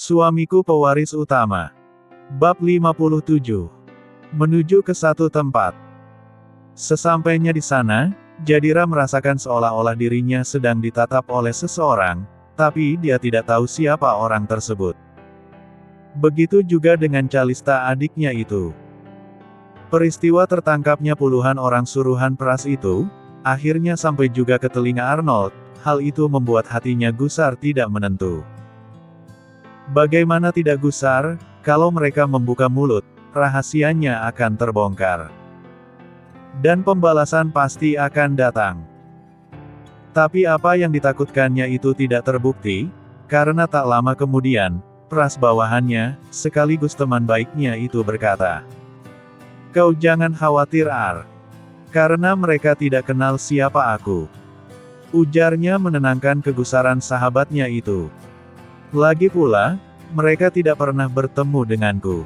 Suamiku pewaris utama. Bab 57. Menuju ke satu tempat. Sesampainya di sana, Jadira merasakan seolah-olah dirinya sedang ditatap oleh seseorang, tapi dia tidak tahu siapa orang tersebut. Begitu juga dengan Calista adiknya itu. Peristiwa tertangkapnya puluhan orang suruhan peras itu, akhirnya sampai juga ke telinga Arnold. Hal itu membuat hatinya gusar tidak menentu. Bagaimana tidak gusar, kalau mereka membuka mulut, rahasianya akan terbongkar. Dan pembalasan pasti akan datang. Tapi apa yang ditakutkannya itu tidak terbukti, karena tak lama kemudian, peras bawahannya, sekaligus teman baiknya itu berkata, "Kau jangan khawatir Ar. Karena mereka tidak kenal siapa aku." Ujarnya menenangkan kegusaran sahabatnya itu. Lagi pula, mereka tidak pernah bertemu denganku.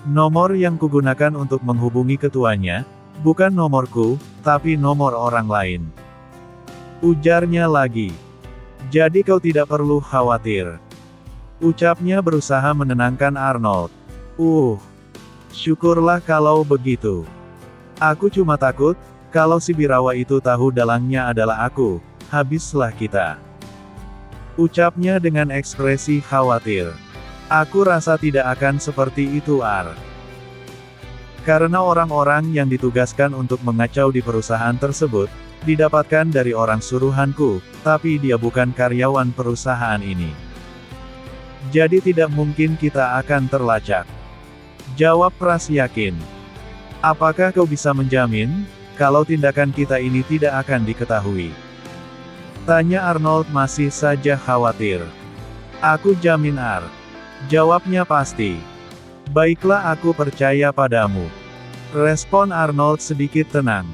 Nomor yang kugunakan untuk menghubungi ketuanya, bukan nomorku, tapi nomor orang lain. Ujarnya lagi. Jadi kau tidak perlu khawatir. Ucapnya berusaha menenangkan Arnold. Syukurlah kalau begitu. Aku cuma takut, kalau si Birawa itu tahu dalangnya adalah aku, habislah kita. Ucapnya dengan ekspresi khawatir. Aku rasa tidak akan seperti itu Ar. Karena orang-orang yang ditugaskan untuk mengacau di perusahaan tersebut, didapatkan dari orang suruhanku, tapi dia bukan karyawan perusahaan ini. Jadi tidak mungkin kita akan terlacak. Jawab Pras yakin. Apakah kau bisa menjamin, kalau tindakan kita ini tidak akan diketahui? Tanya Arnold masih saja khawatir. Aku jamin Ar. Jawabnya pasti. Baiklah aku percaya padamu. Respon Arnold sedikit tenang.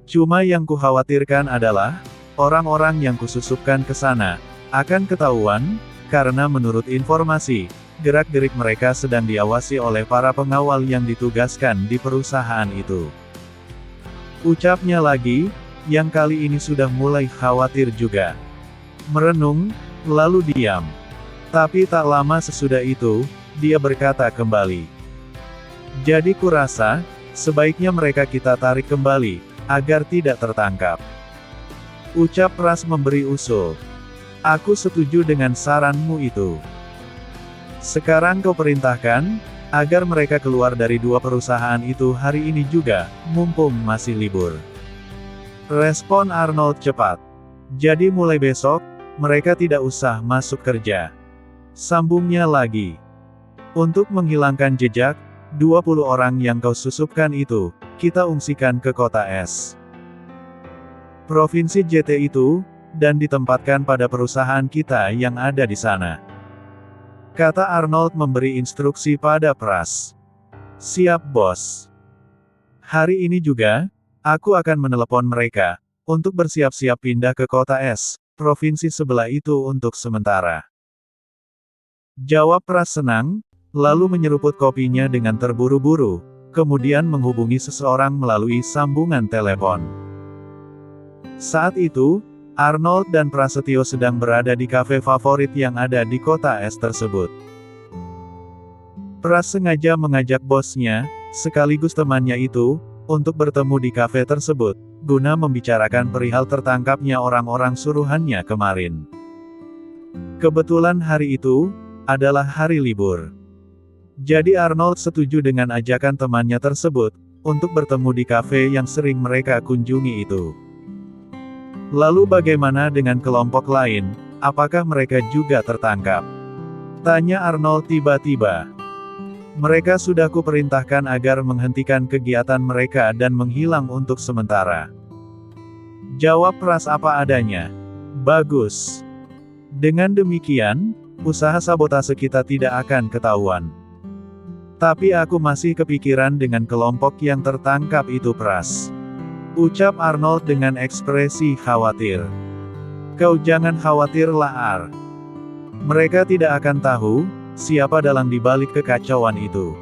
Cuma yang kukhawatirkan adalah, orang-orang yang kususupkan ke sana, akan ketahuan, karena menurut informasi, gerak-gerik mereka sedang diawasi oleh para pengawal yang ditugaskan di perusahaan itu. Ucapnya lagi, yang kali ini sudah mulai khawatir juga. Merenung, lalu diam. Tapi tak lama sesudah itu, dia berkata kembali. Jadi kurasa, sebaiknya mereka kita tarik kembali, agar tidak tertangkap. Ucap Pras memberi usul. Aku setuju dengan saranmu itu. Sekarang kau perintahkan, agar mereka keluar dari dua perusahaan itu hari ini juga, mumpung masih libur. Respon Arnold cepat. Jadi mulai besok, mereka tidak usah masuk kerja. Sambungnya lagi. Untuk menghilangkan jejak, 20 orang yang kau susupkan itu, kita ungsikan ke kota S. Provinsi JT itu, dan ditempatkan pada perusahaan kita yang ada di sana. Kata Arnold memberi instruksi pada Pras. Siap bos. Hari ini juga, aku akan menelepon mereka, untuk bersiap-siap pindah ke kota S, provinsi sebelah itu untuk sementara. Jawab Pras senang, lalu menyeruput kopinya dengan terburu-buru, kemudian menghubungi seseorang melalui sambungan telepon. Saat itu, Arnold dan Prasetyo sedang berada di kafe favorit yang ada di kota S tersebut. Pras sengaja mengajak bosnya, sekaligus temannya itu, untuk bertemu di kafe tersebut, guna membicarakan perihal tertangkapnya orang-orang suruhannya kemarin. Kebetulan hari itu, adalah hari libur. Jadi Arnold setuju dengan ajakan temannya tersebut, untuk bertemu di kafe yang sering mereka kunjungi itu. Lalu bagaimana dengan kelompok lain, apakah mereka juga tertangkap? Tanya Arnold tiba-tiba. Mereka sudah kuperintahkan agar menghentikan kegiatan mereka dan menghilang untuk sementara. Jawab Pras apa adanya. Bagus. Dengan demikian, usaha sabotase kita tidak akan ketahuan. Tapi aku masih kepikiran dengan kelompok yang tertangkap itu Pras. Ucap Arnold dengan ekspresi khawatir. Kau jangan khawatirlah Ar. Mereka tidak akan tahu, siapa dalang di balik kekacauan itu.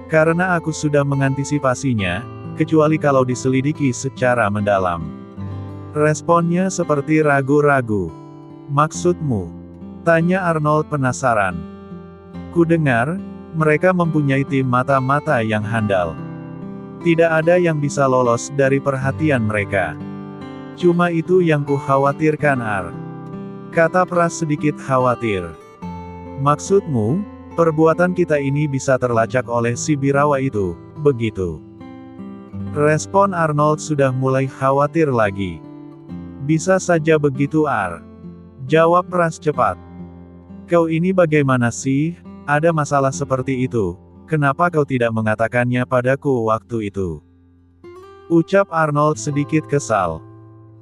Karena aku sudah mengantisipasinya, kecuali kalau diselidiki secara mendalam. Responnya seperti ragu-ragu. Maksudmu? Tanya Arnold penasaran. Kudengar, mereka mempunyai tim mata-mata yang handal. Tidak ada yang bisa lolos dari perhatian mereka. Cuma itu yang ku khawatirkan, Ar. Kata Pras sedikit khawatir. Maksudmu, perbuatan kita ini bisa terlacak oleh si Birawa itu, begitu? Respon Arnold sudah mulai khawatir lagi. Bisa saja begitu, Ar. Jawab Pras cepat. Kau ini bagaimana sih? Ada masalah seperti itu, kenapa kau tidak mengatakannya padaku waktu itu? Ucap Arnold sedikit kesal.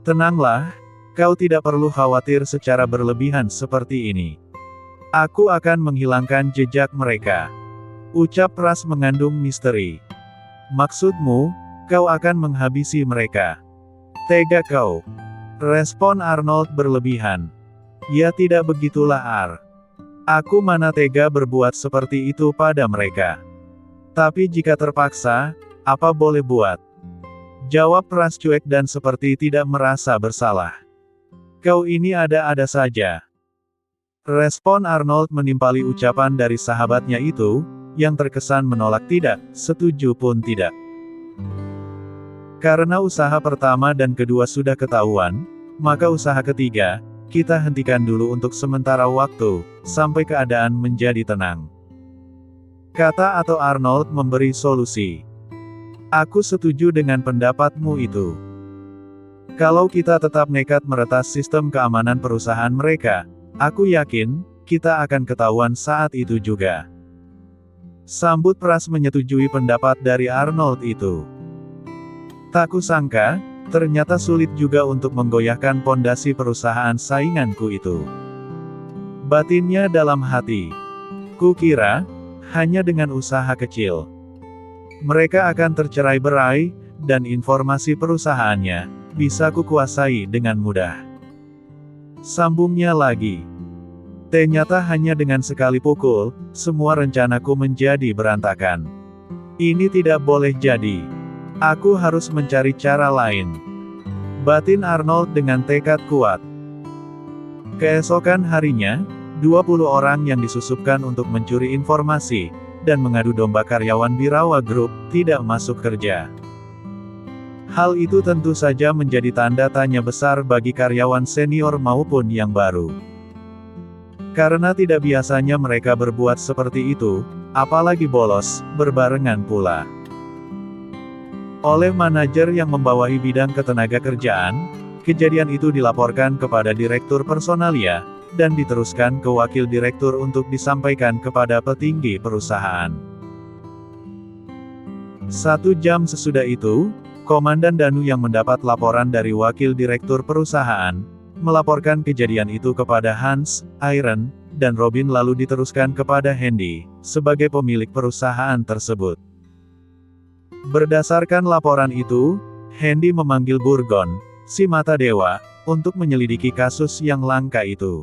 Tenanglah, kau tidak perlu khawatir secara berlebihan seperti ini. Aku akan menghilangkan jejak mereka. Ucap Pras mengandung misteri. Maksudmu, kau akan menghabisi mereka? Tega kau. Respon Arnold berlebihan. Ya tidak begitulah, Ar. Aku mana tega berbuat seperti itu pada mereka. Tapi jika terpaksa, apa boleh buat? Jawab Pras cuek dan seperti tidak merasa bersalah. Kau ini ada-ada saja. Respon Arnold menimpali ucapan dari sahabatnya itu, yang terkesan menolak tidak, setuju pun tidak. Karena usaha pertama dan kedua sudah ketahuan, maka usaha ketiga, kita hentikan dulu untuk sementara waktu, sampai keadaan menjadi tenang. Kata atau Arnold memberi solusi. Aku setuju dengan pendapatmu itu. Kalau kita tetap nekat meretas sistem keamanan perusahaan mereka, aku yakin, kita akan ketahuan saat itu juga. Sambut Pras menyetujui pendapat dari Arnold itu. Tak kusangka, ternyata sulit juga untuk menggoyahkan pondasi perusahaan sainganku itu. Batinnya dalam hati. Kukira, hanya dengan usaha kecil, mereka akan tercerai-berai, dan informasi perusahaannya, bisa kukuasai dengan mudah. Sambungnya lagi. Ternyata hanya dengan sekali pukul, semua rencanaku menjadi berantakan. Ini tidak boleh jadi. Aku harus mencari cara lain. Batin Arnold dengan tekad kuat. Keesokan harinya, 20 orang yang disusupkan untuk mencuri informasi, dan mengadu domba karyawan Birawa Group, tidak masuk kerja. Hal itu tentu saja menjadi tanda tanya besar bagi karyawan senior maupun yang baru. Karena tidak biasanya mereka berbuat seperti itu, apalagi bolos, berbarengan pula. Oleh manajer yang membawahi bidang ketenagakerjaan, kejadian itu dilaporkan kepada Direktur Personalia, dan diteruskan ke Wakil Direktur untuk disampaikan kepada petinggi perusahaan. 1 jam sesudah itu, Komandan Danu yang mendapat laporan dari Wakil Direktur Perusahaan, melaporkan kejadian itu kepada Hans, Iron, dan Robin lalu diteruskan kepada Hendy, sebagai pemilik perusahaan tersebut. Berdasarkan laporan itu, Hendy memanggil Burgon, si mata dewa, untuk menyelidiki kasus yang langka itu.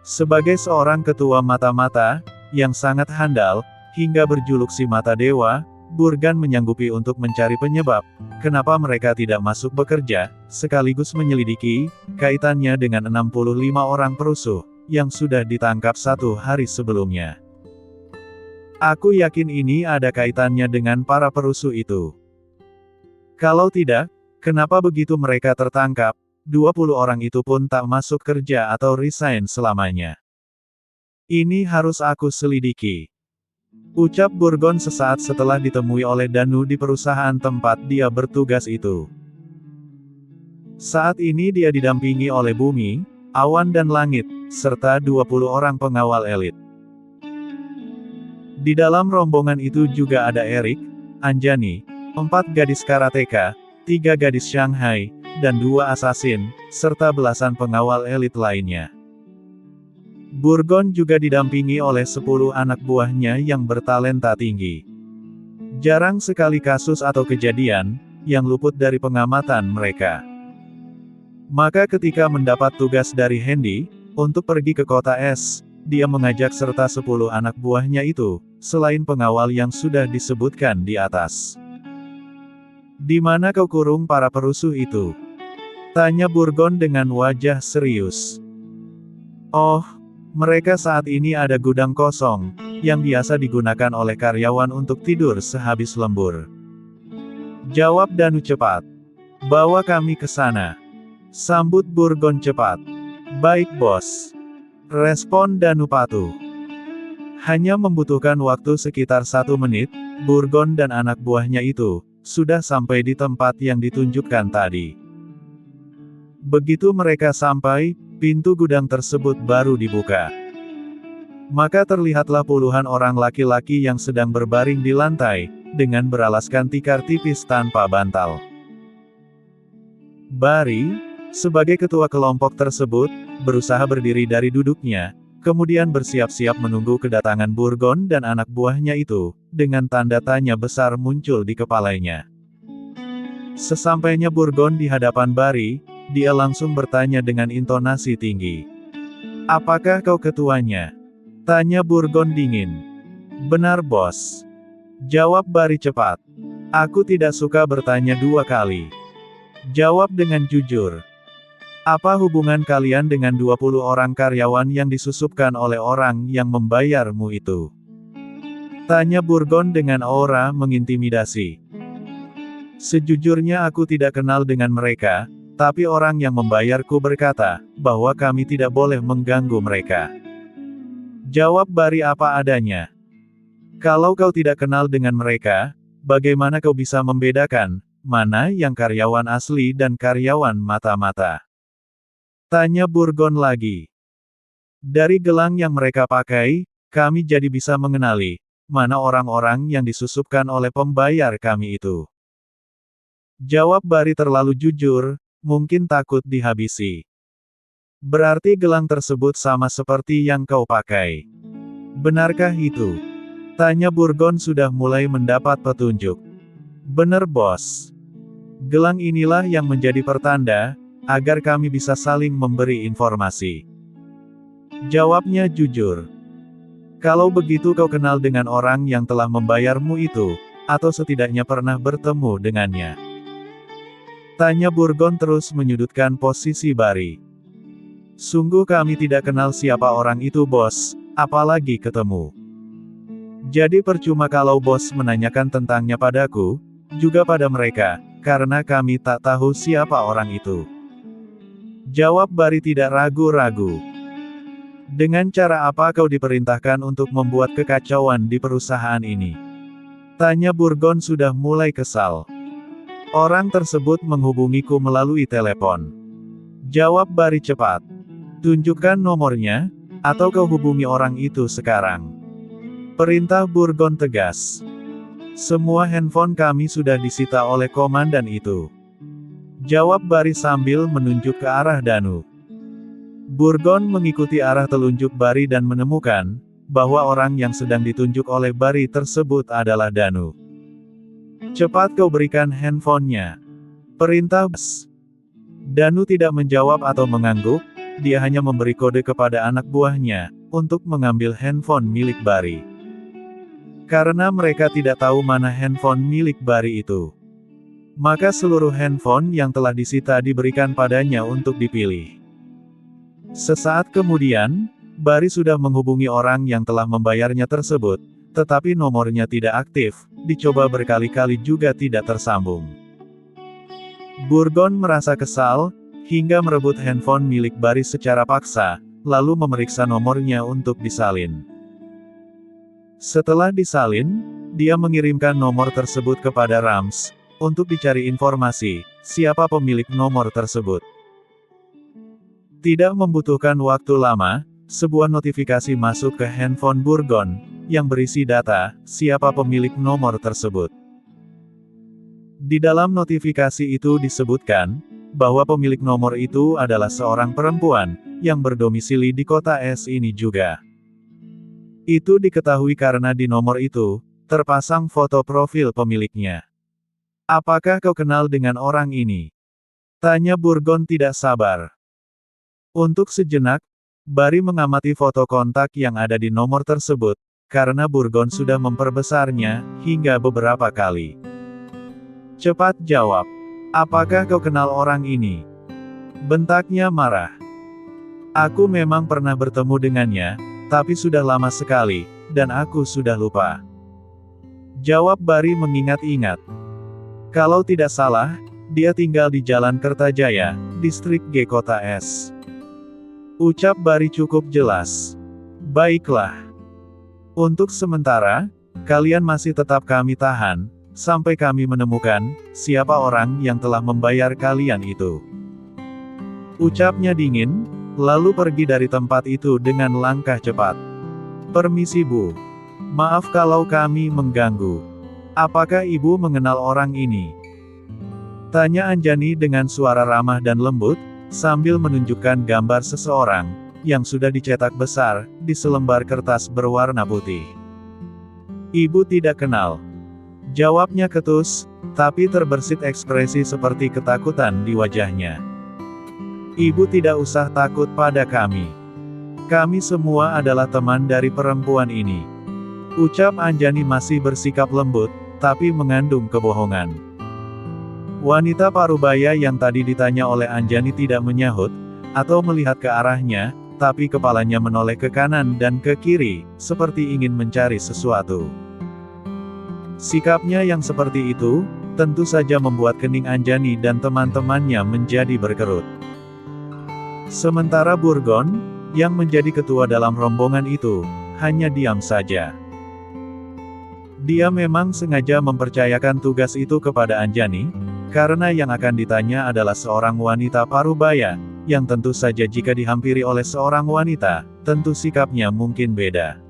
Sebagai seorang ketua mata-mata, yang sangat handal, hingga berjuluk si mata dewa, Burgon menyanggupi untuk mencari penyebab, kenapa mereka tidak masuk bekerja, sekaligus menyelidiki, kaitannya dengan 65 orang perusuh, yang sudah ditangkap 1 hari sebelumnya. Aku yakin ini ada kaitannya dengan para perusuh itu. Kalau tidak, kenapa begitu mereka tertangkap, 20 orang itu pun tak masuk kerja atau resign selamanya? Ini harus aku selidiki. Ucap Burgon sesaat setelah ditemui oleh Danu di perusahaan tempat dia bertugas itu. Saat ini dia didampingi oleh Bumi, Awan dan Langit, serta 20 orang pengawal elit. Di dalam rombongan itu juga ada Erik, Anjani, 4 gadis karateka, 3 gadis Shanghai, dan 2 asasin, serta belasan pengawal elit lainnya. Burgon juga didampingi oleh 10 anak buahnya yang bertalenta tinggi. Jarang sekali kasus atau kejadian, yang luput dari pengamatan mereka. Maka ketika mendapat tugas dari Hendy, untuk pergi ke kota S, dia mengajak serta 10 anak buahnya itu, selain pengawal yang sudah disebutkan di atas. Di mana kau kurung para perusuh itu? Tanya Burgon dengan wajah serius. Oh, mereka saat ini ada gudang kosong, yang biasa digunakan oleh karyawan untuk tidur sehabis lembur. Jawab Danu cepat. Bawa kami ke sana. Sambut Burgon cepat. Baik bos. Respon Danu patuh. Hanya membutuhkan waktu sekitar 1 menit, Burgon dan anak buahnya itu sudah sampai di tempat yang ditunjukkan tadi. Begitu mereka sampai, pintu gudang tersebut baru dibuka. Maka terlihatlah puluhan orang laki-laki yang sedang berbaring di lantai, dengan beralaskan tikar tipis tanpa bantal. Bari, sebagai ketua kelompok tersebut, berusaha berdiri dari duduknya, kemudian bersiap-siap menunggu kedatangan Burgon dan anak buahnya itu, dengan tanda tanya besar muncul di kepalanya. Sesampainya Burgon di hadapan Bari, dia langsung bertanya dengan intonasi tinggi. "Apakah kau ketuanya?" Tanya Burgon dingin. "Benar bos." Jawab Bari cepat. "Aku tidak suka bertanya 2 kali. Jawab dengan jujur. Apa hubungan kalian dengan 20 orang karyawan yang disusupkan oleh orang yang membayarmu itu?" Tanya Burgon dengan aura mengintimidasi. "Sejujurnya aku tidak kenal dengan mereka, tapi orang yang membayarku berkata, bahwa kami tidak boleh mengganggu mereka." Jawab Bari apa adanya. "Kalau kau tidak kenal dengan mereka, bagaimana kau bisa membedakan, mana yang karyawan asli dan karyawan mata-mata?" Tanya Burgon lagi. "Dari gelang yang mereka pakai, kami jadi bisa mengenali, mana orang-orang yang disusupkan oleh pembayar kami itu." Jawab Bari terlalu jujur, mungkin takut dihabisi. "Berarti gelang tersebut sama seperti yang kau pakai. Benarkah itu?" Tanya Burgon sudah mulai mendapat petunjuk. "Bener bos. Gelang inilah yang menjadi pertanda, agar kami bisa saling memberi informasi." Jawabnya jujur. "Kalau begitu kau kenal dengan orang yang telah membayarmu itu, atau setidaknya pernah bertemu dengannya?" Tanya Burgon terus menyudutkan posisi Bari. "Sungguh kami tidak kenal siapa orang itu bos, apalagi ketemu. Jadi percuma kalau bos menanyakan tentangnya padaku, juga pada mereka, karena kami tak tahu siapa orang itu." Jawab Bari tidak ragu-ragu. "Dengan cara apa kau diperintahkan untuk membuat kekacauan di perusahaan ini?" Tanya Burgon sudah mulai kesal. "Orang tersebut menghubungiku melalui telepon." Jawab Bari cepat. "Tunjukkan nomornya, atau kau hubungi orang itu sekarang." Perintah Burgon tegas. "Semua handphone kami sudah disita oleh komandan itu." Jawab Bari sambil menunjuk ke arah Danu. Burgon mengikuti arah telunjuk Bari dan menemukan, bahwa orang yang sedang ditunjuk oleh Bari tersebut adalah Danu. "Cepat kau berikan handphonenya." Perintah bos. Danu tidak menjawab atau mengangguk, dia hanya memberi kode kepada anak buahnya, untuk mengambil handphone milik Bari. Karena mereka tidak tahu mana handphone milik Bari itu, maka seluruh handphone yang telah disita diberikan padanya untuk dipilih. Sesaat kemudian, Bari sudah menghubungi orang yang telah membayarnya tersebut, tetapi nomornya tidak aktif, dicoba berkali-kali juga tidak tersambung. Burgon merasa kesal, hingga merebut handphone milik Bari secara paksa, lalu memeriksa nomornya untuk disalin. Setelah disalin, dia mengirimkan nomor tersebut kepada Rams, untuk dicari informasi, siapa pemilik nomor tersebut. Tidak membutuhkan waktu lama, sebuah notifikasi masuk ke handphone Burgon, yang berisi data, siapa pemilik nomor tersebut. Di dalam notifikasi itu disebutkan, bahwa pemilik nomor itu adalah seorang perempuan, yang berdomisili di kota S ini juga. Itu diketahui karena di nomor itu, terpasang foto profil pemiliknya. "Apakah kau kenal dengan orang ini?" Tanya Burgon tidak sabar. Untuk sejenak, Bari mengamati foto kontak yang ada di nomor tersebut, karena Burgon sudah memperbesarnya, hingga beberapa kali. "Cepat jawab. Apakah kau kenal orang ini?" Bentaknya marah. Aku memang pernah bertemu dengannya, tapi sudah lama sekali, dan aku sudah lupa. Jawab Bari mengingat-ingat. Kalau tidak salah, dia tinggal di Jalan Kertajaya, Distrik G Kota S. Ucap Bari cukup jelas. Baiklah. Untuk sementara, kalian masih tetap kami tahan, sampai kami menemukan, siapa orang yang telah membayar kalian itu. Ucapnya dingin, lalu pergi dari tempat itu dengan langkah cepat. Permisi Bu. Maaf kalau kami mengganggu. Apakah Ibu mengenal orang ini? Tanya Anjani dengan suara ramah dan lembut, sambil menunjukkan gambar seseorang, yang sudah dicetak besar, di selembar kertas berwarna putih. Ibu tidak kenal. Jawabnya ketus, tapi terbersit ekspresi seperti ketakutan di wajahnya. Ibu tidak usah takut pada kami. Kami semua adalah teman dari perempuan ini. Ucap Anjani masih bersikap lembut, tapi mengandung kebohongan. Wanita parubaya yang tadi ditanya oleh Anjani tidak menyahut, atau melihat ke arahnya, tapi kepalanya menoleh ke kanan dan ke kiri, seperti ingin mencari sesuatu. Sikapnya yang seperti itu, tentu saja membuat kening Anjani dan teman-temannya menjadi berkerut. Sementara Burgon, yang menjadi ketua dalam rombongan itu, hanya diam saja. Dia memang sengaja mempercayakan tugas itu kepada Anjani, karena yang akan ditanya adalah seorang wanita parubaya, yang tentu saja jika dihampiri oleh seorang wanita, tentu sikapnya mungkin beda.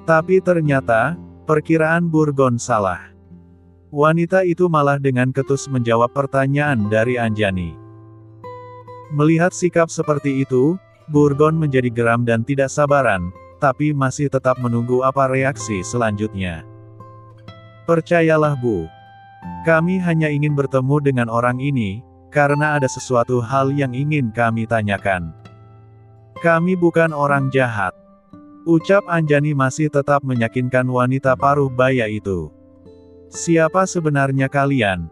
Tapi ternyata, perkiraan Burgon salah. Wanita itu malah dengan ketus menjawab pertanyaan dari Anjani. Melihat sikap seperti itu, Burgon menjadi geram dan tidak sabaran, tapi masih tetap menunggu apa reaksi selanjutnya. Percayalah Bu. Kami hanya ingin bertemu dengan orang ini, karena ada sesuatu hal yang ingin kami tanyakan. Kami bukan orang jahat. Ucap Anjani masih tetap meyakinkan wanita paruh baya itu. Siapa sebenarnya kalian?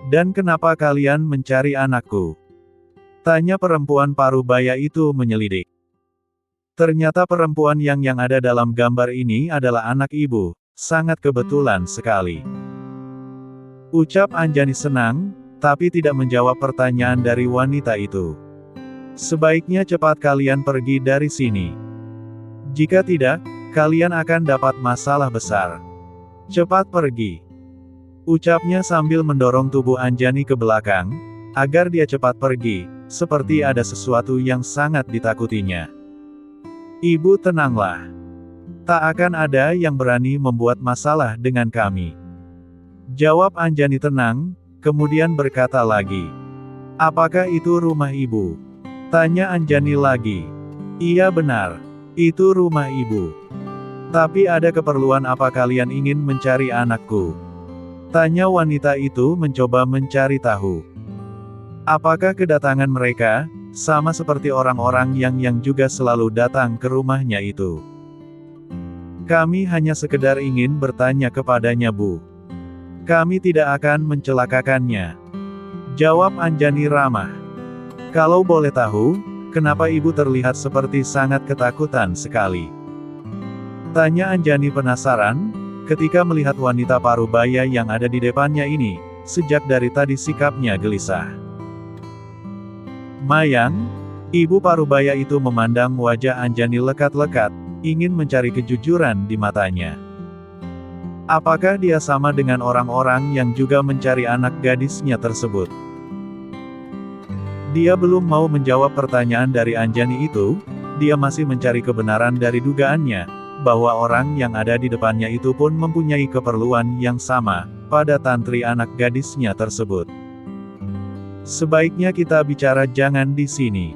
Dan kenapa kalian mencari anakku? Tanya perempuan paruh baya itu menyelidik. Ternyata perempuan yang ada dalam gambar ini adalah anak ibu, sangat kebetulan sekali. Ucap Anjani senang, tapi tidak menjawab pertanyaan dari wanita itu. Sebaiknya cepat kalian pergi dari sini. Jika tidak, kalian akan dapat masalah besar. Cepat pergi. Ucapnya sambil mendorong tubuh Anjani ke belakang, agar dia cepat pergi, seperti ada sesuatu yang sangat ditakutinya. Ibu tenanglah. Tak akan ada yang berani membuat masalah dengan kami. Jawab Anjani tenang, kemudian berkata lagi. Apakah itu rumah ibu? Tanya Anjani lagi. Iya benar. Itu rumah ibu. Tapi ada keperluan apa kalian ingin mencari anakku? Tanya wanita itu mencoba mencari tahu. Apakah kedatangan mereka sama seperti orang-orang yang juga selalu datang ke rumahnya itu? Kami hanya sekedar ingin bertanya kepadanya Bu. Kami tidak akan mencelakakannya. Jawab Anjani ramah. Kalau boleh tahu, kenapa ibu terlihat seperti sangat ketakutan sekali? Tanya Anjani penasaran, ketika melihat wanita parubaya yang ada di depannya ini, sejak dari tadi sikapnya gelisah. Mayang, ibu parubaya itu memandang wajah Anjani lekat-lekat, ingin mencari kejujuran di matanya. Apakah dia sama dengan orang-orang yang juga mencari anak gadisnya tersebut? Dia belum mau menjawab pertanyaan dari Anjani itu, dia masih mencari kebenaran dari dugaannya, bahwa orang yang ada di depannya itu pun mempunyai keperluan yang sama, pada tantri anak gadisnya tersebut. Sebaiknya kita bicara jangan di sini.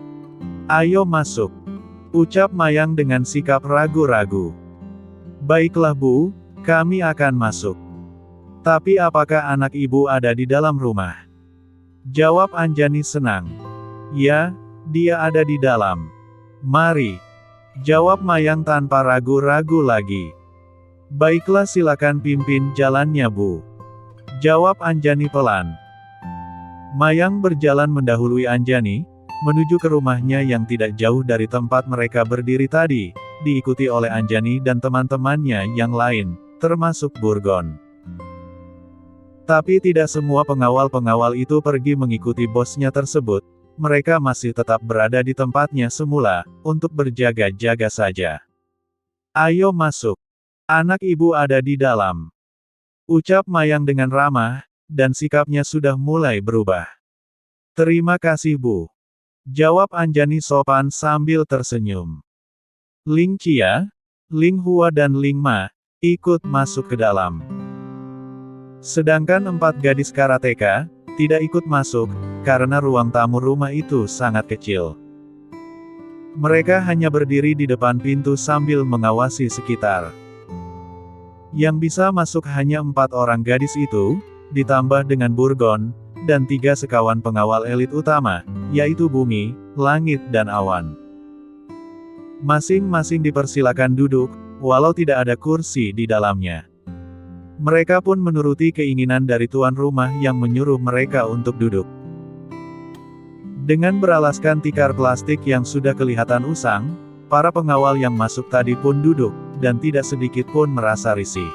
Ayo masuk. Ucap Mayang dengan sikap ragu-ragu. Baiklah Bu, kami akan masuk. Tapi apakah anak ibu ada di dalam rumah? Jawab Anjani senang. Ya, dia ada di dalam. Mari. Jawab Mayang tanpa ragu-ragu lagi. Baiklah silakan pimpin jalannya Bu. Jawab Anjani pelan. Mayang berjalan mendahului Anjani, menuju ke rumahnya yang tidak jauh dari tempat mereka berdiri tadi, diikuti oleh Anjani dan teman-temannya yang lain, termasuk Burgon. Tapi tidak semua pengawal-pengawal itu pergi mengikuti bosnya tersebut, mereka masih tetap berada di tempatnya semula, untuk berjaga-jaga saja. "Ayo masuk. Anak ibu ada di dalam," ucap Mayang dengan ramah, dan sikapnya sudah mulai berubah. "Terima kasih Bu," jawab Anjani sopan sambil tersenyum. Ling Chia, Ling Hua dan Ling Ma ikut masuk ke dalam. Sedangkan 4 gadis karateka tidak ikut masuk, karena ruang tamu rumah itu sangat kecil. Mereka hanya berdiri di depan pintu sambil mengawasi sekitar. Yang bisa masuk hanya 4 orang gadis itu, ditambah dengan Burgon, dan 3 sekawan pengawal elit utama, yaitu Bumi, Langit dan Awan. Masing-masing dipersilakan duduk, walau tidak ada kursi di dalamnya. Mereka pun menuruti keinginan dari tuan rumah yang menyuruh mereka untuk duduk. Dengan beralaskan tikar plastik yang sudah kelihatan usang, para pengawal yang masuk tadi pun duduk, dan tidak sedikit pun merasa risih.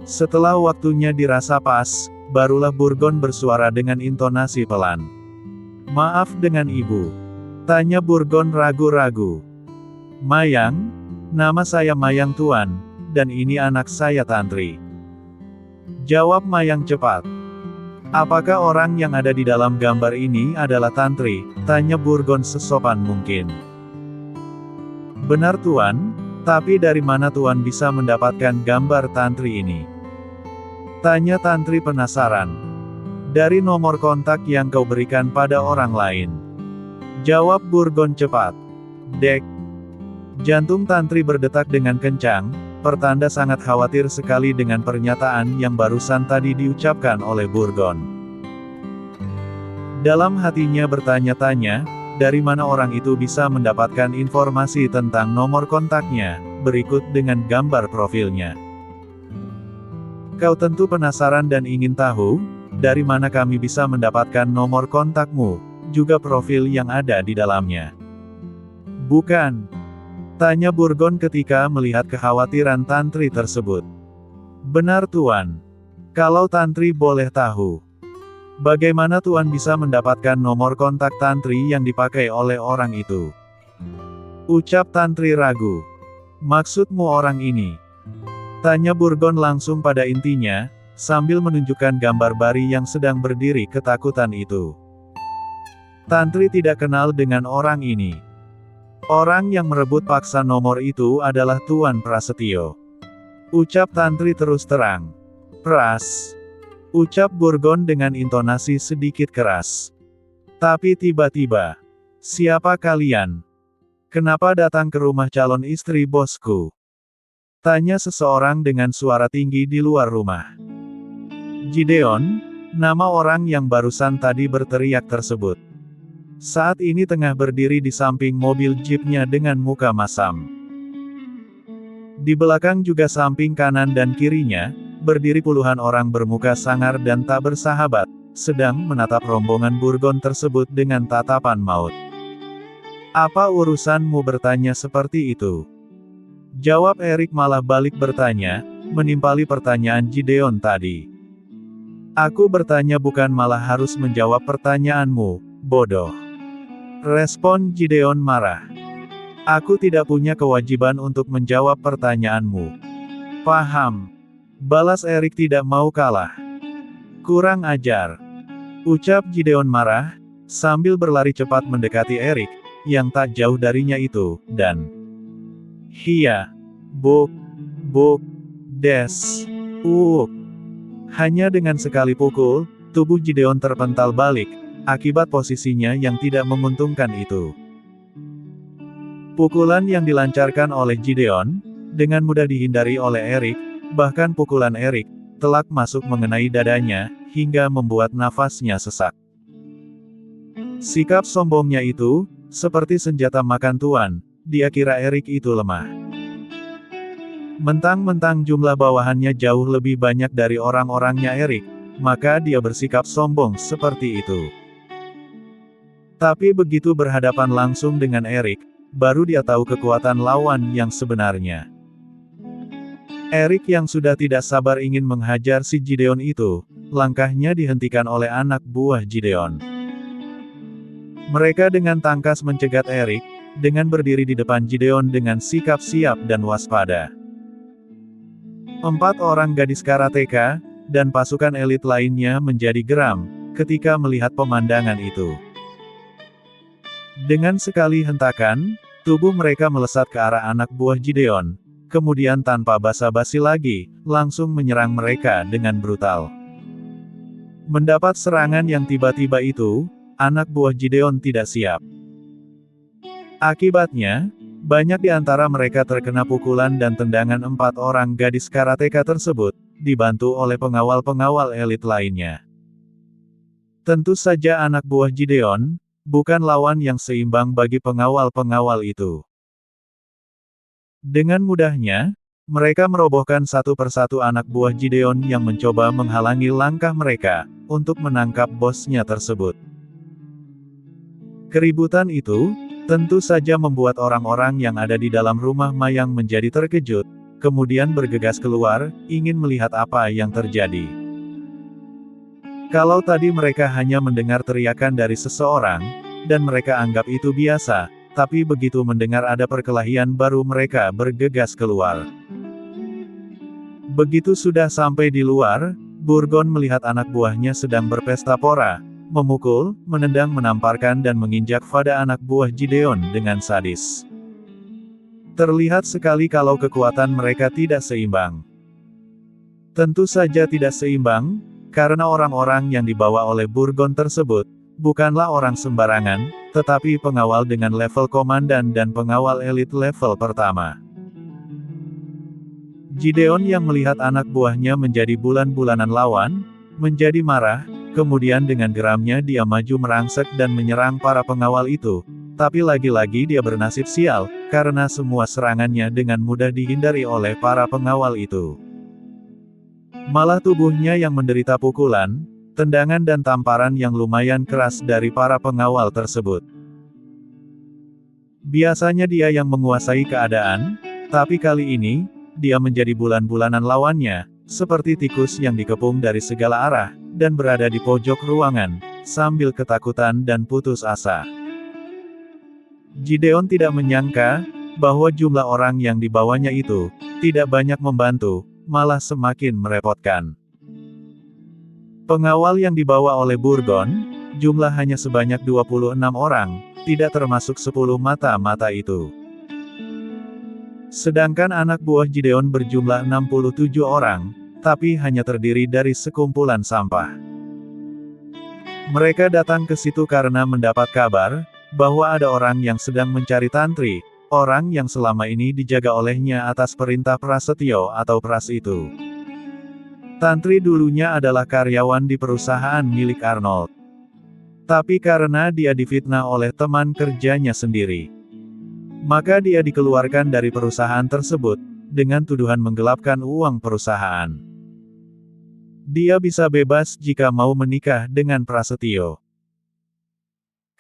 Setelah waktunya dirasa pas, barulah Burgon bersuara dengan intonasi pelan. "Maaf dengan ibu," tanya Burgon ragu-ragu. "Mayang? Nama saya Mayang Tuan, dan ini anak saya Tantri," jawab Mayang cepat. "Apakah orang yang ada di dalam gambar ini adalah Tantri?" tanya Burgon sesopan mungkin. "Benar Tuan, tapi dari mana Tuan bisa mendapatkan gambar Tantri ini?" tanya Tantri penasaran. "Dari nomor kontak yang kau berikan pada orang lain," jawab Burgon cepat. Dek. Jantung Tantri berdetak dengan kencang, pertanda sangat khawatir sekali dengan pernyataan yang barusan tadi diucapkan oleh Burgon. Dalam hatinya bertanya-tanya, dari mana orang itu bisa mendapatkan informasi tentang nomor kontaknya, berikut dengan gambar profilnya. "Kau tentu penasaran dan ingin tahu, dari mana kami bisa mendapatkan nomor kontakmu, juga profil yang ada di dalamnya, bukan?" tanya Burgon ketika melihat kekhawatiran Tantri tersebut. "Benar Tuan. Kalau Tantri boleh tahu, bagaimana Tuan bisa mendapatkan nomor kontak Tantri yang dipakai oleh orang itu?" ucap Tantri ragu. "Maksudmu orang ini?" tanya Burgon langsung pada intinya, sambil menunjukkan gambar Bari yang sedang berdiri ketakutan itu. Tantri tidak kenal dengan orang ini. Orang yang merebut paksa nomor itu adalah Tuan Prasetyo, ucap Tantri terus terang. "Pras," ucap Burgon dengan intonasi sedikit keras. Tapi tiba-tiba, "Siapa kalian? Kenapa datang ke rumah calon istri bosku?" tanya seseorang dengan suara tinggi di luar rumah. Gideon, nama orang yang barusan tadi berteriak tersebut, saat ini tengah berdiri di samping mobil jeepnya dengan muka masam. Di belakang juga samping kanan dan kirinya, berdiri puluhan orang bermuka sangar dan tak bersahabat, sedang menatap rombongan Burgon tersebut dengan tatapan maut. "Apa urusanmu bertanya seperti itu?" jawab Erik malah balik bertanya, menimpali pertanyaan Gideon tadi. "Aku bertanya bukan malah harus menjawab pertanyaanmu, bodoh," respon Gideon marah. "Aku tidak punya kewajiban untuk menjawab pertanyaanmu." "Paham," balas Erik tidak mau kalah. "Kurang ajar," ucap Gideon marah, sambil berlari cepat mendekati Erik, yang tak jauh darinya itu, dan "Hia, buk, buk, des, hanya dengan sekali pukul, tubuh Gideon terpental balik, akibat posisinya yang tidak menguntungkan itu. Pukulan yang dilancarkan oleh Gideon, dengan mudah dihindari oleh Erik, bahkan pukulan Erik, telak masuk mengenai dadanya, hingga membuat nafasnya sesak. Sikap sombongnya itu, seperti senjata makan tuan, dia kira Erik itu lemah. Mentang-mentang jumlah bawahannya jauh lebih banyak dari orang-orangnya Erik, maka dia bersikap sombong seperti itu. Tapi begitu berhadapan langsung dengan Erik, baru dia tahu kekuatan lawan yang sebenarnya. Erik yang sudah tidak sabar ingin menghajar si Gideon itu, langkahnya dihentikan oleh anak buah Gideon. Mereka dengan tangkas mencegat Erik, dengan berdiri di depan Gideon dengan sikap siap dan waspada. 4 orang gadis karateka, dan pasukan elit lainnya menjadi geram, ketika melihat pemandangan itu. Dengan sekali hentakan, tubuh mereka melesat ke arah anak buah Gideon, kemudian tanpa basa-basi lagi, langsung menyerang mereka dengan brutal. Mendapat serangan yang tiba-tiba itu, anak buah Gideon tidak siap. Akibatnya, banyak di antara mereka terkena pukulan dan tendangan 4 orang gadis karateka tersebut, dibantu oleh pengawal-pengawal elit lainnya. Tentu saja anak buah Gideon, bukan lawan yang seimbang bagi pengawal-pengawal itu. Dengan mudahnya, mereka merobohkan satu persatu anak buah Gideon yang mencoba menghalangi langkah mereka, untuk menangkap bosnya tersebut. Keributan itu, tentu saja membuat orang-orang yang ada di dalam rumah mayang menjadi terkejut, kemudian bergegas keluar, ingin melihat apa yang terjadi. Kalau tadi mereka hanya mendengar teriakan dari seseorang, dan mereka anggap itu biasa, tapi begitu mendengar ada perkelahian baru mereka bergegas keluar. Begitu sudah sampai di luar, Burgon melihat anak buahnya sedang berpesta pora, memukul, menendang, menamparkan dan menginjak pada anak buah Gideon dengan sadis. Terlihat sekali kalau kekuatan mereka tidak seimbang. Tentu saja tidak seimbang, karena orang-orang yang dibawa oleh Burgon tersebut, bukanlah orang sembarangan, tetapi pengawal dengan level komandan dan pengawal elit level pertama. Gideon yang melihat anak buahnya menjadi bulan-bulanan lawan, menjadi marah, kemudian dengan geramnya dia maju merangsek dan menyerang para pengawal itu, tapi lagi-lagi dia bernasib sial, karena semua serangannya dengan mudah dihindari oleh para pengawal itu. Malah tubuhnya yang menderita pukulan, tendangan dan tamparan yang lumayan keras dari para pengawal tersebut. Biasanya dia yang menguasai keadaan, tapi kali ini, dia menjadi bulan-bulanan lawannya, seperti tikus yang dikepung dari segala arah, dan berada di pojok ruangan, sambil ketakutan dan putus asa. Gideon tidak menyangka, bahwa jumlah orang yang dibawanya itu, tidak banyak membantu, malah semakin merepotkan. Pengawal yang dibawa oleh Burgon, jumlah hanya sebanyak 26 orang, tidak termasuk 10 mata-mata itu. Sedangkan anak buah Gideon berjumlah 67 orang, tapi hanya terdiri dari sekumpulan sampah. Mereka datang ke situ karena mendapat kabar, bahwa ada orang yang sedang mencari Tantri, orang yang selama ini dijaga olehnya atas perintah Prasetyo atau Pras itu. Tantri dulunya adalah karyawan di perusahaan milik Arnold. Tapi karena dia difitnah oleh teman kerjanya sendiri, maka dia dikeluarkan dari perusahaan tersebut, dengan tuduhan menggelapkan uang perusahaan. Dia bisa bebas jika mau menikah dengan Prasetyo.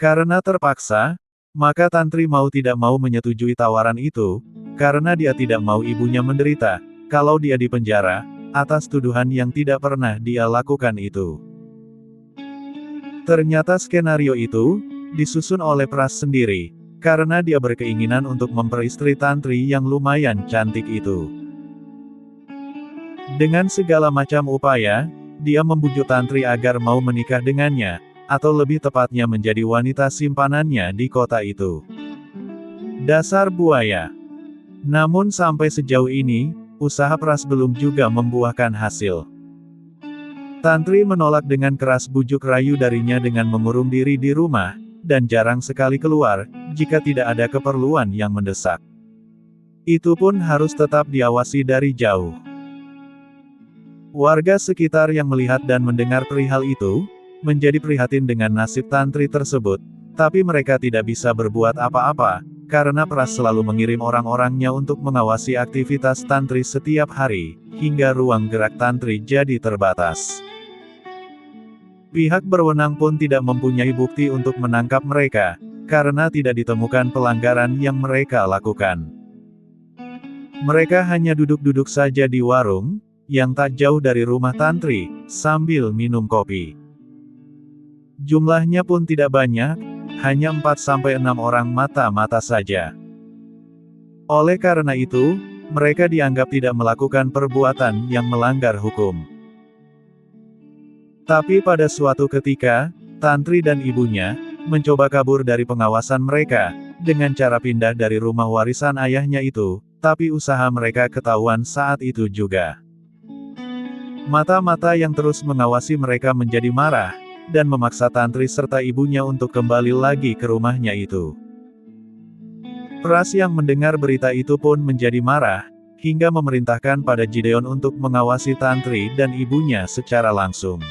Karena terpaksa, maka Tantri mau tidak mau menyetujui tawaran itu, karena dia tidak mau ibunya menderita, kalau dia dipenjara, atas tuduhan yang tidak pernah dia lakukan itu. Ternyata skenario itu, disusun oleh Pras sendiri, karena dia berkeinginan untuk memperistri Tantri yang lumayan cantik itu. Dengan segala macam upaya, dia membujuk Tantri agar mau menikah dengannya, atau lebih tepatnya menjadi wanita simpanannya di kota itu. Dasar buaya. Namun sampai sejauh ini, usaha Pras belum juga membuahkan hasil. Tantri menolak dengan keras bujuk rayu darinya dengan mengurung diri di rumah, dan jarang sekali keluar, jika tidak ada keperluan yang mendesak. Itu pun harus tetap diawasi dari jauh. Warga sekitar yang melihat dan mendengar perihal itu, menjadi prihatin dengan nasib Tantri tersebut, tapi mereka tidak bisa berbuat apa-apa, karena Pras selalu mengirim orang-orangnya untuk mengawasi aktivitas Tantri setiap hari, hingga ruang gerak Tantri jadi terbatas. Pihak berwenang pun tidak mempunyai bukti untuk menangkap mereka, karena tidak ditemukan pelanggaran yang mereka lakukan. Mereka hanya duduk-duduk saja di warung, yang tak jauh dari rumah Tantri, sambil minum kopi. Jumlahnya pun tidak banyak, hanya 4-6 orang mata-mata saja. Oleh karena itu, mereka dianggap tidak melakukan perbuatan yang melanggar hukum. Tapi pada suatu ketika, Tantri dan ibunya mencoba kabur dari pengawasan mereka dengan cara pindah dari rumah warisan ayahnya itu, tapi usaha mereka ketahuan saat itu juga. Mata-mata yang terus mengawasi mereka menjadi marah dan memaksa Tantri serta ibunya untuk kembali lagi ke rumahnya itu. Pras yang mendengar berita itu pun menjadi marah, hingga memerintahkan pada Gideon untuk mengawasi Tantri dan ibunya secara langsung.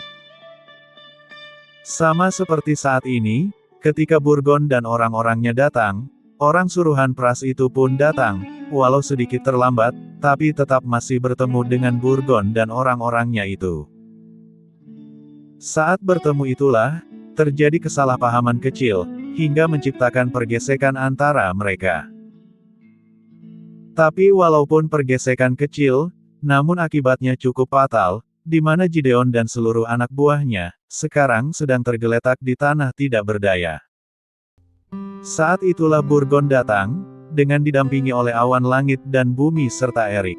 Sama seperti saat ini, ketika Burgon dan orang-orangnya datang, orang suruhan Pras itu pun datang, walau sedikit terlambat, tapi tetap masih bertemu dengan Burgon dan orang-orangnya itu. Saat bertemu itulah, terjadi kesalahpahaman kecil, hingga menciptakan pergesekan antara mereka. Tapi walaupun pergesekan kecil, namun akibatnya cukup fatal, di mana Gideon dan seluruh anak buahnya, sekarang sedang tergeletak di tanah tidak berdaya. Saat itulah Burgon datang, dengan didampingi oleh awan langit dan bumi serta Erik.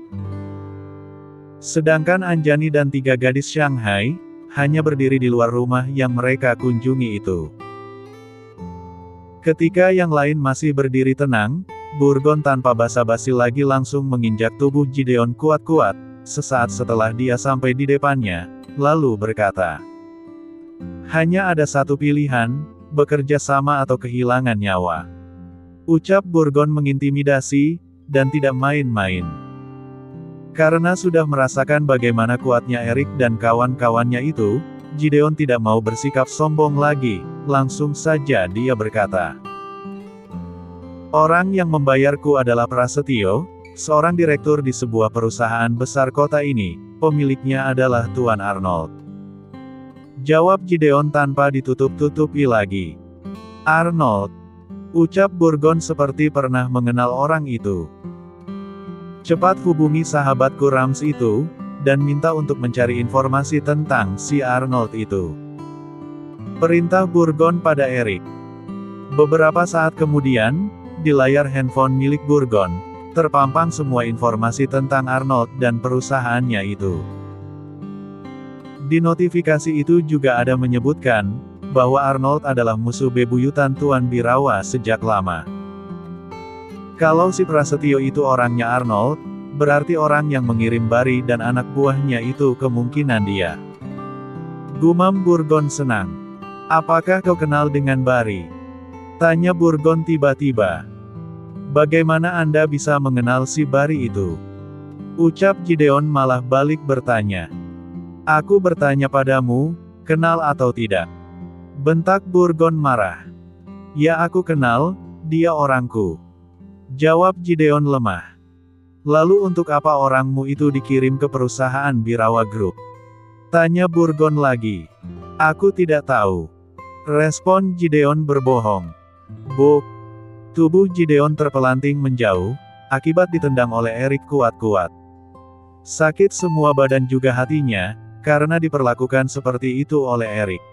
Sedangkan Anjani dan 3 gadis Shanghai, hanya berdiri di luar rumah yang mereka kunjungi itu. Ketika yang lain masih berdiri tenang, Burgon tanpa basa-basi lagi langsung menginjak tubuh Gideon kuat-kuat, sesaat setelah dia sampai di depannya, lalu berkata, "Hanya ada satu pilihan, bekerja sama atau kehilangan nyawa." Ucap Burgon mengintimidasi, dan tidak main-main. Karena sudah merasakan bagaimana kuatnya Erik dan kawan-kawannya itu, Gideon tidak mau bersikap sombong lagi, langsung saja dia berkata, "Orang yang membayarku adalah Prasetyo, seorang direktur di sebuah perusahaan besar kota ini, pemiliknya adalah Tuan Arnold." Jawab Gideon tanpa ditutup-tutupi lagi. "Arnold?" Ucap Burgon seperti pernah mengenal orang itu. "Cepat hubungi sahabatku Rams itu, dan minta untuk mencari informasi tentang si Arnold itu." Perintah Burgon pada Erik. Beberapa saat kemudian, di layar handphone milik Burgon, terpampang semua informasi tentang Arnold dan perusahaannya itu. Di notifikasi itu juga ada menyebutkan, bahwa Arnold adalah musuh bebuyutan Tuan Birawa sejak lama. Kalau si Prasetyo itu orangnya Arnold, berarti orang yang mengirim Bari dan anak buahnya itu kemungkinan dia. Gumam Burgon senang. "Apakah kau kenal dengan Bari?" tanya Burgon tiba-tiba. "Bagaimana Anda bisa mengenal si Bari itu?" Ucap Gideon malah balik bertanya. "Aku bertanya padamu, kenal atau tidak?" bentak Burgon marah. "Ya aku kenal, dia orangku," jawab Gideon lemah. "Lalu untuk apa orangmu itu dikirim ke perusahaan Birawa Group?" tanya Burgon lagi. "Aku tidak tahu," respon Gideon berbohong. Buk! Tubuh Gideon terpelanting menjauh, akibat ditendang oleh Erik kuat-kuat. Sakit semua badan juga hatinya, karena diperlakukan seperti itu oleh Erik.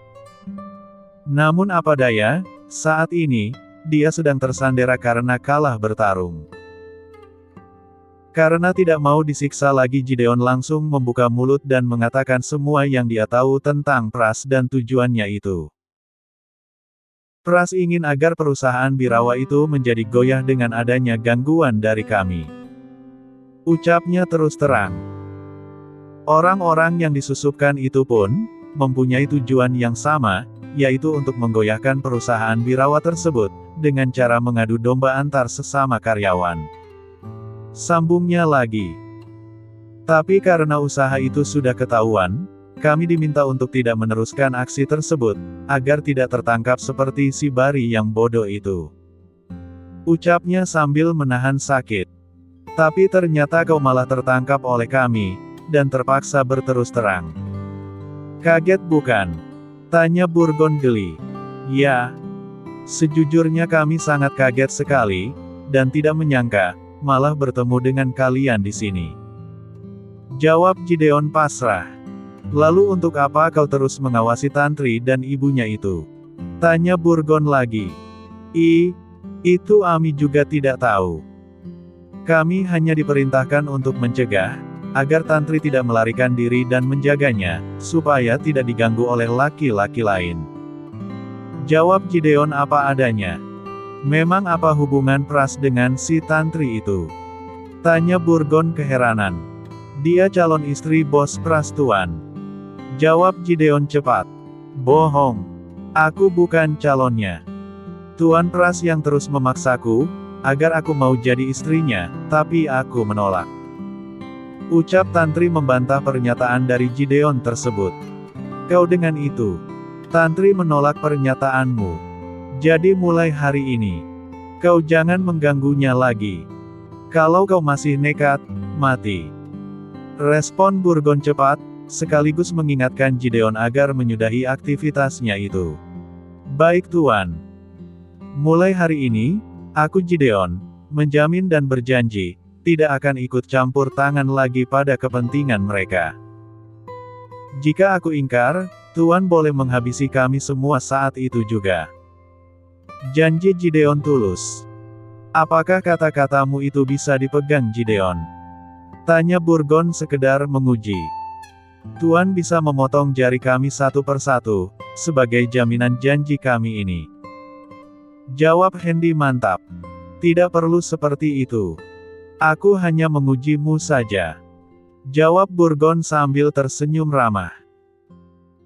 Namun apa daya, saat ini, dia sedang tersandera karena kalah bertarung. Karena tidak mau disiksa lagi, Gideon langsung membuka mulut dan mengatakan semua yang dia tahu tentang Pras dan tujuannya itu. "Pras ingin agar perusahaan Birawa itu menjadi goyah dengan adanya gangguan dari kami," ucapnya terus terang. Orang-orang yang disusupkan itu pun mempunyai tujuan yang sama, yaitu untuk menggoyahkan perusahaan Birawa tersebut, dengan cara mengadu domba antar sesama karyawan. Sambungnya lagi. "Tapi karena usaha itu sudah ketahuan, kami diminta untuk tidak meneruskan aksi tersebut, agar tidak tertangkap seperti si Bari yang bodoh itu," ucapnya sambil menahan sakit. "Tapi ternyata kau malah tertangkap oleh kami, dan terpaksa berterus terang. Kaget bukan?" Tanya Burgon geli. Ya, sejujurnya kami sangat kaget sekali, dan tidak menyangka, malah bertemu dengan kalian di sini. Jawab Gideon pasrah. Lalu untuk apa kau terus mengawasi Tantri dan ibunya itu? Tanya Burgon lagi. Itu Ami juga tidak tahu. Kami hanya diperintahkan untuk mencegah, agar Tantri tidak melarikan diri dan menjaganya, supaya tidak diganggu oleh laki-laki lain. Jawab Gideon apa adanya. Memang apa hubungan Pras dengan si Tantri itu? Tanya Burgon keheranan. Dia calon istri bos Pras Tuan. Jawab Gideon cepat. Bohong. Aku bukan calonnya. Tuan Pras yang terus memaksaku, agar aku mau jadi istrinya, tapi aku menolak. Ucap Tantri membantah pernyataan dari Gideon tersebut. Kau dengan itu. Tantri menolak pernyataanmu. Jadi mulai hari ini, kau jangan mengganggunya lagi. Kalau kau masih nekat, mati. Respon Burgon cepat, sekaligus mengingatkan Gideon agar menyudahi aktivitasnya itu. Baik Tuan. Mulai hari ini, aku Gideon, menjamin dan berjanji, tidak akan ikut campur tangan lagi pada kepentingan mereka. Jika aku ingkar, Tuan boleh menghabisi kami semua saat itu juga. Janji Gideon tulus. Apakah kata-katamu itu bisa dipegang Gideon? Tanya Burgon sekedar menguji. Tuan bisa memotong jari kami satu persatu, sebagai jaminan janji kami ini. Jawab Hendy mantap. Tidak perlu seperti itu. Aku hanya mengujimu saja. Jawab Burgon sambil tersenyum ramah.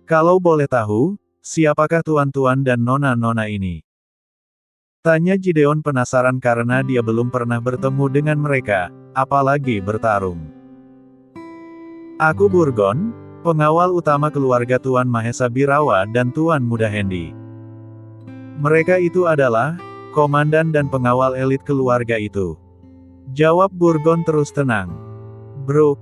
Kalau boleh tahu, siapakah tuan-tuan dan nona-nona ini? Tanya Gideon penasaran karena dia belum pernah bertemu dengan mereka, apalagi bertarung. Aku Burgon, pengawal utama keluarga Tuan Mahesa Birawa dan Tuan Muda Hendy. Mereka itu adalah komandan dan pengawal elit keluarga itu. Jawab Burgon terus tenang. Bro.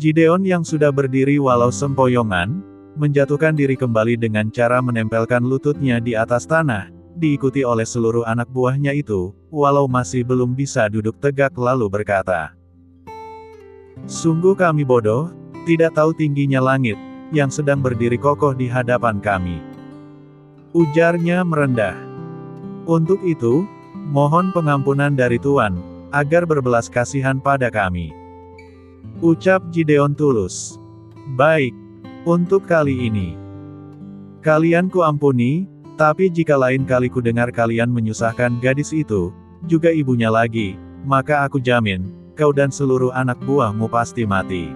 Gideon yang sudah berdiri walau sempoyongan, menjatuhkan diri kembali dengan cara menempelkan lututnya di atas tanah, diikuti oleh seluruh anak buahnya itu, walau masih belum bisa duduk tegak lalu berkata. Sungguh kami bodoh, tidak tahu tingginya langit, yang sedang berdiri kokoh di hadapan kami. Ujarnya merendah. Untuk itu, mohon pengampunan dari Tuan, agar berbelas kasihan pada kami. Ucap Gideon tulus. Baik. Untuk kali ini. Kalian ku ampuni, tapi jika lain kali ku dengar kalian menyusahkan gadis itu, juga ibunya lagi, maka aku jamin, kau dan seluruh anak buahmu pasti mati.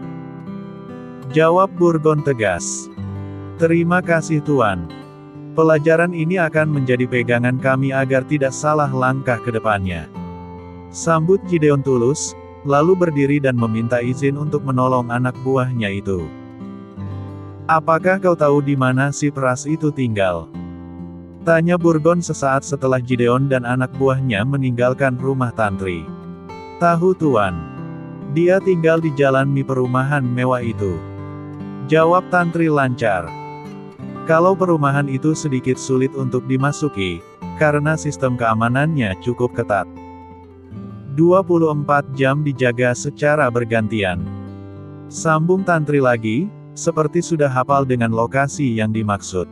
Jawab Burgon tegas. Terima kasih Tuan. Pelajaran ini akan menjadi pegangan kami agar tidak salah langkah ke depannya. Sambut Gideon tulus, lalu berdiri dan meminta izin untuk menolong anak buahnya itu. Apakah kau tahu di mana si Pras itu tinggal? Tanya Burgon sesaat setelah Gideon dan anak buahnya meninggalkan rumah Tantri. Tahu Tuan. Dia tinggal di jalan Mi perumahan mewah itu. Jawab Tantri lancar. Kalau perumahan itu sedikit sulit untuk dimasuki, karena sistem keamanannya cukup ketat. 24 jam dijaga secara bergantian. Sambung Tantri lagi, seperti sudah hafal dengan lokasi yang dimaksud.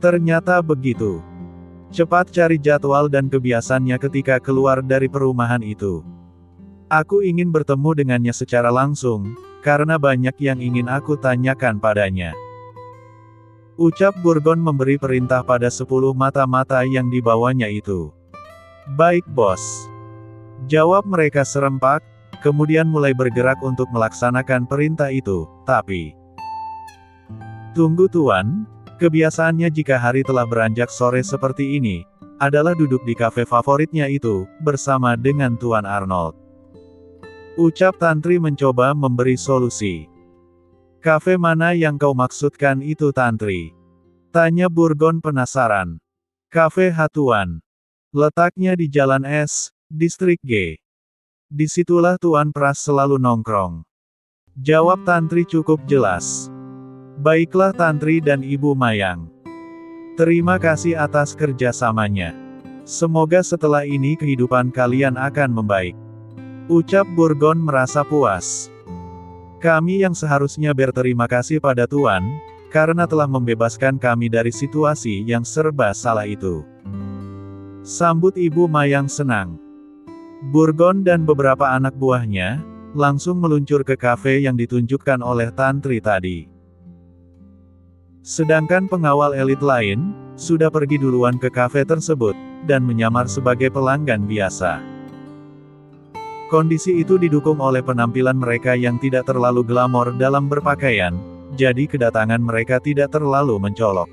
Ternyata begitu. Cepat cari jadwal dan kebiasaannya ketika keluar dari perumahan itu. Aku ingin bertemu dengannya secara langsung, karena banyak yang ingin aku tanyakan padanya. Ucap Burgon memberi perintah pada 10 mata-mata yang dibawanya itu. Baik bos. Jawab mereka serempak, kemudian mulai bergerak untuk melaksanakan perintah itu, tapi... Tunggu Tuan, kebiasaannya jika hari telah beranjak sore seperti ini, adalah duduk di kafe favoritnya itu, bersama dengan Tuan Arnold. Ucap Tantri mencoba memberi solusi. Kafe mana yang kau maksudkan itu Tantri? Tanya Burgon penasaran. Kafe Hatuan. Letaknya di Jalan S, Distrik G. Disitulah Tuan Pras selalu nongkrong. Jawab Tantri cukup jelas. Baiklah Tantri dan Ibu Mayang. Terima kasih atas kerjasamanya. Semoga setelah ini kehidupan kalian akan membaik. Ucap Burgon merasa puas. Kami yang seharusnya berterima kasih pada Tuan, karena telah membebaskan kami dari situasi yang serba salah itu. Sambut Ibu Mayang senang. Burgon dan beberapa anak buahnya, langsung meluncur ke kafe yang ditunjukkan oleh Tantri tadi. Sedangkan pengawal elit lain, sudah pergi duluan ke kafe tersebut, dan menyamar sebagai pelanggan biasa. Kondisi itu didukung oleh penampilan mereka yang tidak terlalu glamor dalam berpakaian, jadi kedatangan mereka tidak terlalu mencolok.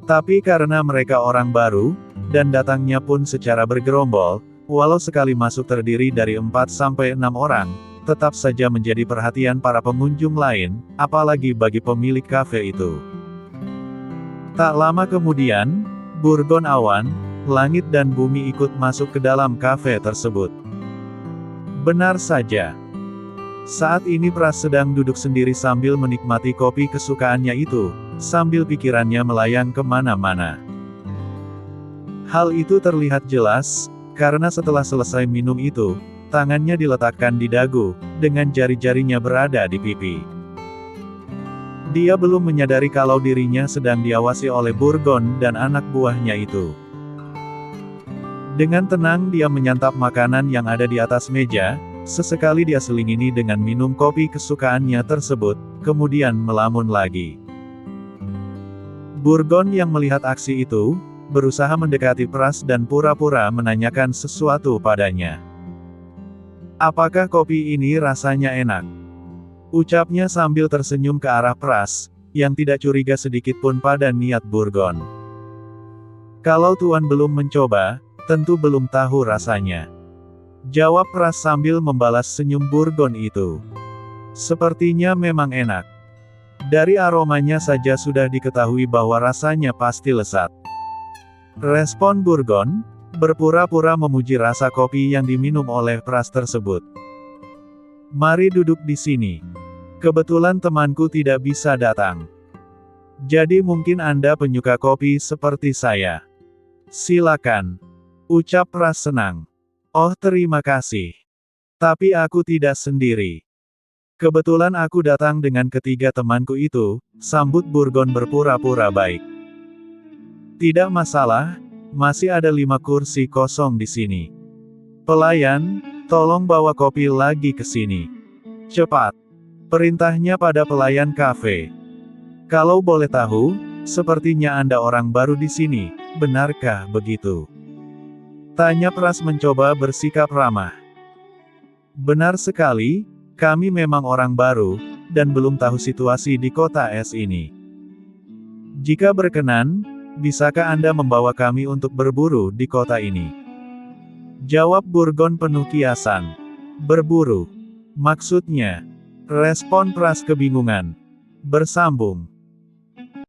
Tapi karena mereka orang baru, dan datangnya pun secara bergerombol, walau sekali masuk terdiri dari 4-6 orang, tetap saja menjadi perhatian para pengunjung lain, apalagi bagi pemilik kafe itu. Tak lama kemudian, Burgon awan, langit dan bumi ikut masuk ke dalam kafe tersebut. Benar saja. Saat ini Pras sedang duduk sendiri sambil menikmati kopi kesukaannya itu, sambil pikirannya melayang kemana-mana. Hal itu terlihat jelas, karena setelah selesai minum itu, tangannya diletakkan di dagu, dengan jari-jarinya berada di pipi. Dia belum menyadari kalau dirinya sedang diawasi oleh Burgon dan anak buahnya itu. Dengan tenang dia menyantap makanan yang ada di atas meja, sesekali dia selingini dengan minum kopi kesukaannya tersebut, kemudian melamun lagi. Burgon yang melihat aksi itu, berusaha mendekati Pras dan pura-pura menanyakan sesuatu padanya. Apakah kopi ini rasanya enak? Ucapnya sambil tersenyum ke arah Pras, yang tidak curiga sedikitpun pada niat Burgon. Kalau Tuan belum mencoba, tentu belum tahu rasanya. Jawab Pras sambil membalas senyum Burgon itu. Sepertinya memang enak. Dari aromanya saja sudah diketahui bahwa rasanya pasti lezat. Respon Burgon, berpura-pura memuji rasa kopi yang diminum oleh Pras tersebut. Mari duduk di sini. Kebetulan temanku tidak bisa datang. Jadi mungkin Anda penyuka kopi seperti saya. Silakan. Ucap Pras senang. Oh terima kasih. Tapi aku tidak sendiri. Kebetulan aku datang dengan ketiga temanku itu, sambut Burgon berpura-pura baik. Tidak masalah. Masih ada 5 kursi kosong di sini. Pelayan, tolong bawa kopi lagi ke sini. Cepat. Perintahnya pada pelayan kafe. Kalau boleh tahu, sepertinya Anda orang baru di sini, benarkah begitu? Tanya Pras mencoba bersikap ramah. Benar sekali, kami memang orang baru, dan belum tahu situasi di kota es ini. Jika berkenan, bisakah Anda membawa kami untuk berburu di kota ini? Jawab Burgon penuh kiasan. Berburu? Maksudnya? Respon Pras kebingungan. Bersambung.